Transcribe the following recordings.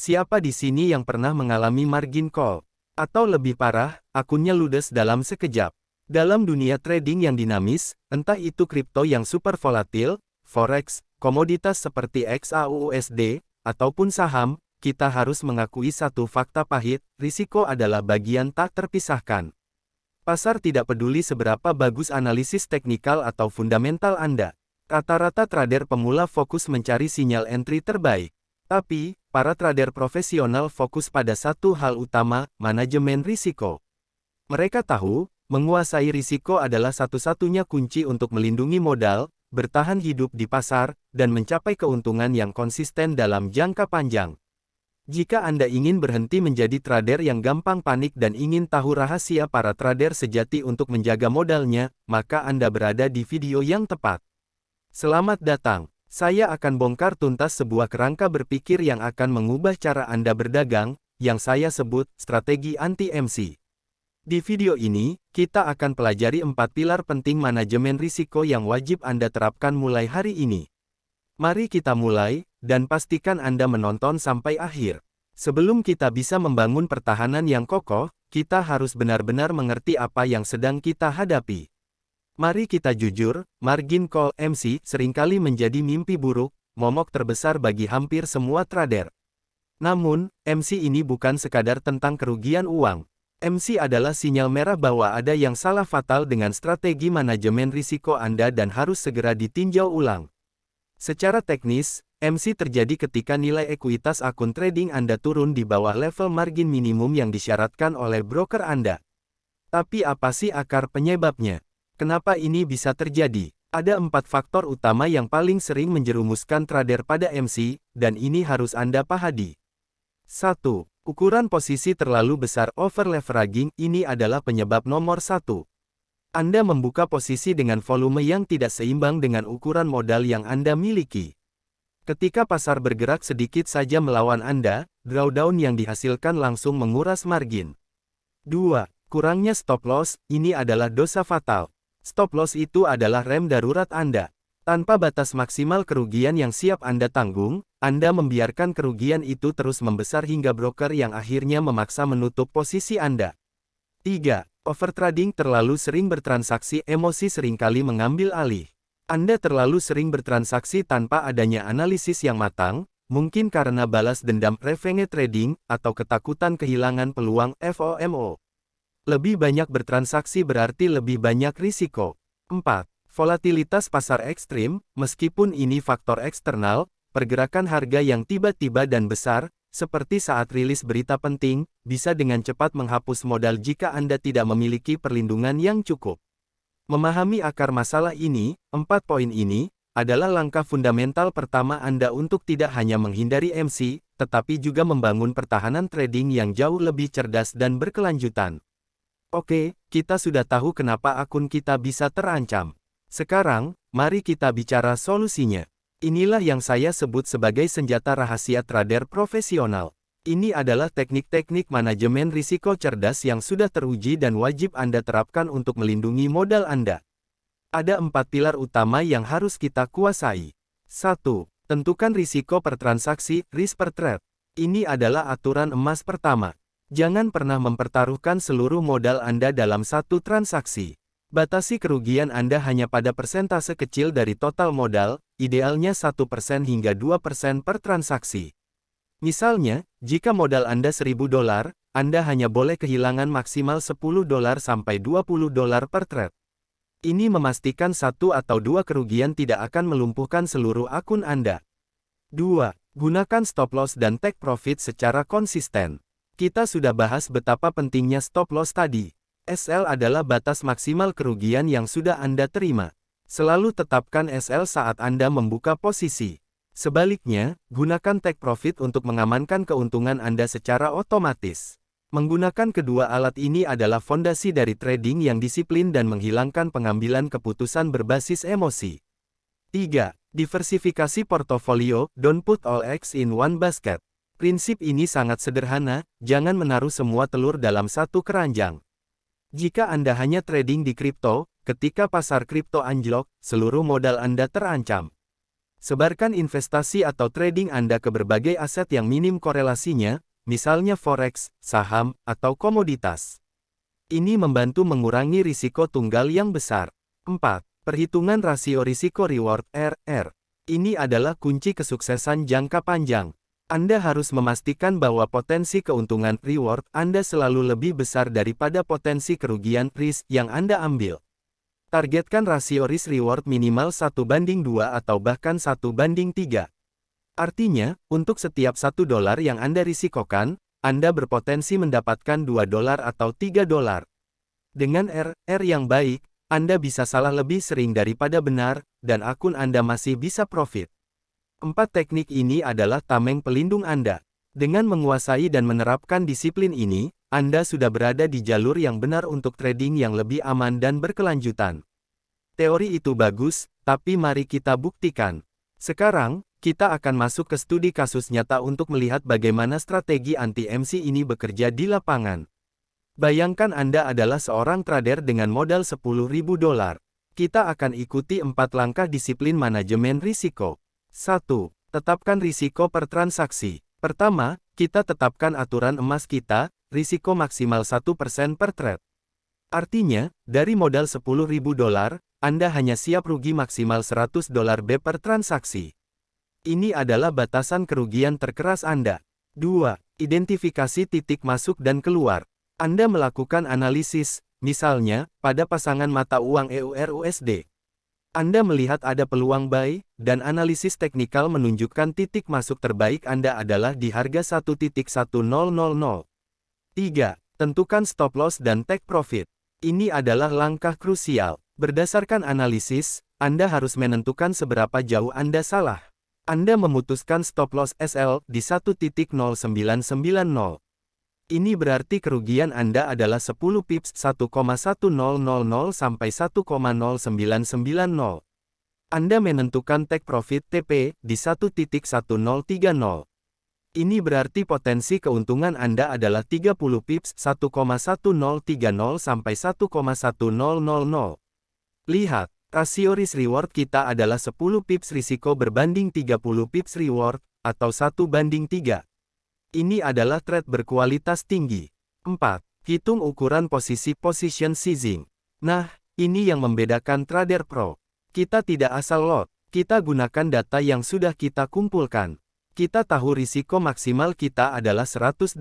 Siapa di sini yang pernah mengalami margin call? Atau lebih parah, akunnya ludes dalam sekejap. Dalam dunia trading yang dinamis, entah itu kripto yang super volatil, forex, komoditas seperti XAUUSD, ataupun saham, kita harus mengakui satu fakta pahit, risiko adalah bagian tak terpisahkan. Pasar tidak peduli seberapa bagus analisis teknikal atau fundamental Anda. Rata-rata trader pemula fokus mencari sinyal entry terbaik. Tapi, para trader profesional fokus pada satu hal utama, manajemen risiko. Mereka tahu, menguasai risiko adalah satu-satunya kunci untuk melindungi modal, bertahan hidup di pasar, dan mencapai keuntungan yang konsisten dalam jangka panjang. Jika Anda ingin berhenti menjadi trader yang gampang panik dan ingin tahu rahasia para trader sejati untuk menjaga modalnya, maka Anda berada di video yang tepat. Selamat datang. Saya akan bongkar tuntas sebuah kerangka berpikir yang akan mengubah cara Anda berdagang, yang saya sebut strategi anti-MC. Di video ini, kita akan pelajari 4 pilar penting manajemen risiko yang wajib Anda terapkan mulai hari ini. Mari kita mulai, dan pastikan Anda menonton sampai akhir. Sebelum kita bisa membangun pertahanan yang kokoh, kita harus benar-benar mengerti apa yang sedang kita hadapi. Mari kita jujur, margin call MC seringkali menjadi mimpi buruk, momok terbesar bagi hampir semua trader. Namun, MC ini bukan sekadar tentang kerugian uang. MC adalah sinyal merah bahwa ada yang salah fatal dengan strategi manajemen risiko Anda dan harus segera ditinjau ulang. Secara teknis, MC terjadi ketika nilai ekuitas akun trading Anda turun di bawah level margin minimum yang disyaratkan oleh broker Anda. Tapi apa sih akar penyebabnya? Kenapa ini bisa terjadi? Ada 4 faktor utama yang paling sering menjerumuskan trader pada MC, dan ini harus Anda pahami. 1. Ukuran posisi terlalu besar over-leveraging, ini adalah penyebab nomor 1. Anda membuka posisi dengan volume yang tidak seimbang dengan ukuran modal yang Anda miliki. Ketika pasar bergerak sedikit saja melawan Anda, drawdown yang dihasilkan langsung menguras margin. 2. Kurangnya stop loss, ini adalah dosa fatal. Stop loss itu adalah rem darurat Anda. Tanpa batas maksimal kerugian yang siap Anda tanggung, Anda membiarkan kerugian itu terus membesar hingga broker yang akhirnya memaksa menutup posisi Anda. 3. Overtrading, terlalu sering bertransaksi, emosi seringkali mengambil alih. Anda terlalu sering bertransaksi tanpa adanya analisis yang matang, mungkin karena balas dendam revenge trading, atau ketakutan kehilangan peluang FOMO. Lebih banyak bertransaksi berarti lebih banyak risiko. 4. Volatilitas pasar ekstrim, meskipun ini faktor eksternal, pergerakan harga yang tiba-tiba dan besar, seperti saat rilis berita penting, bisa dengan cepat menghapus modal jika Anda tidak memiliki perlindungan yang cukup. Memahami akar masalah ini, 4 poin ini, adalah langkah fundamental pertama Anda untuk tidak hanya menghindari MC, tetapi juga membangun pertahanan trading yang jauh lebih cerdas dan berkelanjutan. Oke, kita sudah tahu kenapa akun kita bisa terancam. Sekarang, mari kita bicara solusinya. Inilah yang saya sebut sebagai senjata rahasia trader profesional. Ini adalah teknik-teknik manajemen risiko cerdas yang sudah teruji dan wajib Anda terapkan untuk melindungi modal Anda. Ada 4 pilar utama yang harus kita kuasai. 1. Tentukan risiko per transaksi, risk per trade. Ini adalah aturan emas pertama. Jangan pernah mempertaruhkan seluruh modal Anda dalam satu transaksi. Batasi kerugian Anda hanya pada persentase kecil dari total modal, idealnya 1% hingga 2% per transaksi. Misalnya, jika modal Anda $1.000, Anda hanya boleh kehilangan maksimal $10 sampai $20 per trade. Ini memastikan 1 atau 2 kerugian tidak akan melumpuhkan seluruh akun Anda. 2. Gunakan stop loss dan take profit secara konsisten. Kita sudah bahas betapa pentingnya stop loss tadi. SL adalah batas maksimal kerugian yang sudah Anda terima. Selalu tetapkan SL saat Anda membuka posisi. Sebaliknya, gunakan take profit untuk mengamankan keuntungan Anda secara otomatis. Menggunakan kedua alat ini adalah fondasi dari trading yang disiplin dan menghilangkan pengambilan keputusan berbasis emosi. 3. Diversifikasi portofolio, don't put all eggs in one basket. Prinsip ini sangat sederhana, jangan menaruh semua telur dalam satu keranjang. Jika Anda hanya trading di kripto, ketika pasar kripto anjlok, seluruh modal Anda terancam. Sebarkan investasi atau trading Anda ke berbagai aset yang minim korelasinya, misalnya forex, saham, atau komoditas. Ini membantu mengurangi risiko tunggal yang besar. 4. Perhitungan rasio risiko reward (RR). Ini adalah kunci kesuksesan jangka panjang. Anda harus memastikan bahwa potensi keuntungan reward Anda selalu lebih besar daripada potensi kerugian risk yang Anda ambil. Targetkan rasio risk-reward minimal 1:2 atau bahkan 1:3. Artinya, untuk setiap $1 yang Anda risikokan, Anda berpotensi mendapatkan $2 atau $3. Dengan RR yang baik, Anda bisa salah lebih sering daripada benar, dan akun Anda masih bisa profit. 4 teknik ini adalah tameng pelindung Anda. Dengan menguasai dan menerapkan disiplin ini, Anda sudah berada di jalur yang benar untuk trading yang lebih aman dan berkelanjutan. Teori itu bagus, tapi mari kita buktikan. Sekarang, kita akan masuk ke studi kasus nyata untuk melihat bagaimana strategi anti-MC ini bekerja di lapangan. Bayangkan Anda adalah seorang trader dengan modal $10.000. Kita akan ikuti 4 langkah disiplin manajemen risiko. 1. Tetapkan risiko per transaksi. Pertama, kita tetapkan aturan emas kita, risiko maksimal 1% per trade. Artinya, dari modal $10.000, Anda hanya siap rugi maksimal $100 per transaksi. Ini adalah batasan kerugian terkeras Anda. 2. Identifikasi titik masuk dan keluar. Anda melakukan analisis, misalnya, pada pasangan mata uang EUR/USD. Anda melihat ada peluang buy, dan analisis teknikal menunjukkan titik masuk terbaik Anda adalah di harga 1.1000. 3. Tentukan stop loss dan take profit. Ini adalah langkah krusial. Berdasarkan analisis, Anda harus menentukan seberapa jauh Anda salah. Anda memutuskan stop loss SL di 1.0990. Ini berarti kerugian Anda adalah 10 pips 1,1000 sampai 1,0990. Anda menentukan take profit TP di 1.1030. Ini berarti potensi keuntungan Anda adalah 30 pips 1,1030 sampai 1,1000. Lihat, rasio risk-reward kita adalah 10 pips risiko berbanding 30 pips reward, atau 1:3. Ini adalah trade berkualitas tinggi. 4. Hitung ukuran posisi position seizing. Nah, ini yang membedakan trader pro. Kita tidak asal lot, kita gunakan data yang sudah kita kumpulkan. Kita tahu risiko maksimal kita adalah $100.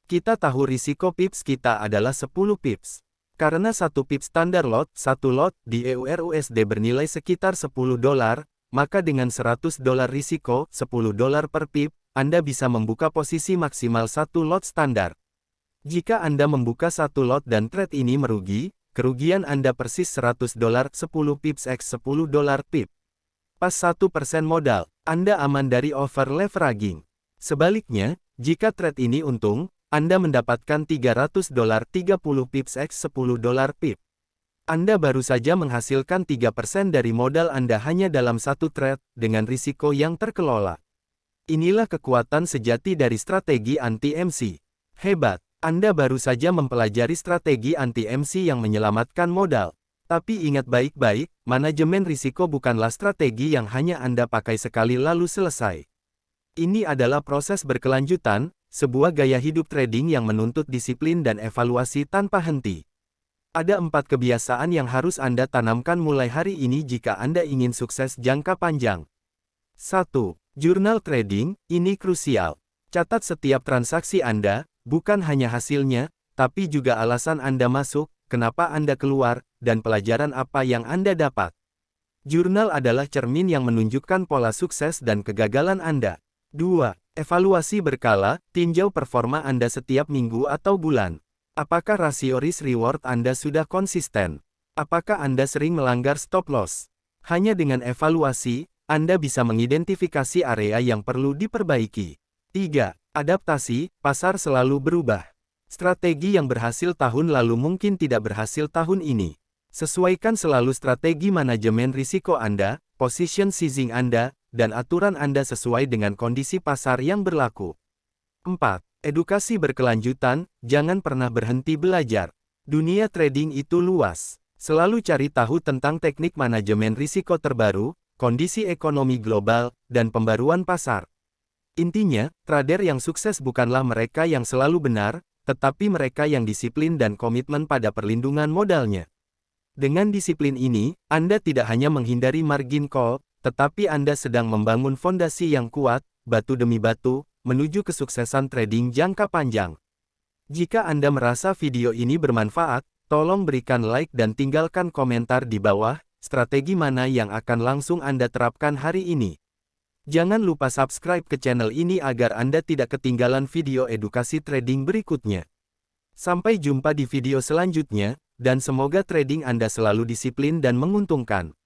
Kita tahu risiko pips kita adalah 10 pips. Karena 1 pips standar lot, 1 lot di EUR/USD bernilai sekitar $10, maka dengan $100 risiko, $10 per pip, Anda bisa membuka posisi maksimal 1 lot standar. Jika Anda membuka 1 lot dan trade ini merugi, kerugian Anda persis $100, 10 pips x $10 pip. Pas 1% modal, Anda aman dari over leveraging. Sebaliknya, jika trade ini untung, Anda mendapatkan $300, 30 pips x $10 pip. Anda baru saja menghasilkan 3% dari modal Anda hanya dalam satu trade, dengan risiko yang terkelola. Inilah kekuatan sejati dari strategi anti-MC. Hebat, Anda baru saja mempelajari strategi anti-MC yang menyelamatkan modal. Tapi ingat baik-baik, manajemen risiko bukanlah strategi yang hanya Anda pakai sekali lalu selesai. Ini adalah proses berkelanjutan, sebuah gaya hidup trading yang menuntut disiplin dan evaluasi tanpa henti. Ada 4 kebiasaan yang harus Anda tanamkan mulai hari ini jika Anda ingin sukses jangka panjang. 1. Jurnal trading, ini krusial. Catat setiap transaksi Anda, bukan hanya hasilnya, tapi juga alasan Anda masuk, kenapa Anda keluar, dan pelajaran apa yang Anda dapat. Jurnal adalah cermin yang menunjukkan pola sukses dan kegagalan Anda. 2. Evaluasi berkala, tinjau performa Anda setiap minggu atau bulan. Apakah rasio risk-reward Anda sudah konsisten? Apakah Anda sering melanggar stop loss? Hanya dengan evaluasi, Anda bisa mengidentifikasi area yang perlu diperbaiki. 3. Adaptasi, pasar selalu berubah. Strategi yang berhasil tahun lalu mungkin tidak berhasil tahun ini. Sesuaikan selalu strategi manajemen risiko Anda, position seizing Anda, dan aturan Anda sesuai dengan kondisi pasar yang berlaku. 4. Edukasi berkelanjutan, jangan pernah berhenti belajar. Dunia trading itu luas. Selalu cari tahu tentang teknik manajemen risiko terbaru, kondisi ekonomi global, dan pembaruan pasar. Intinya, trader yang sukses bukanlah mereka yang selalu benar, tetapi mereka yang disiplin dan komitmen pada perlindungan modalnya. Dengan disiplin ini, Anda tidak hanya menghindari margin call, tetapi Anda sedang membangun fondasi yang kuat, batu demi batu, menuju kesuksesan trading jangka panjang. Jika Anda merasa video ini bermanfaat, tolong berikan like dan tinggalkan komentar di bawah, strategi mana yang akan langsung Anda terapkan hari ini. Jangan lupa subscribe ke channel ini agar Anda tidak ketinggalan video edukasi trading berikutnya. Sampai jumpa di video selanjutnya, dan semoga trading Anda selalu disiplin dan menguntungkan.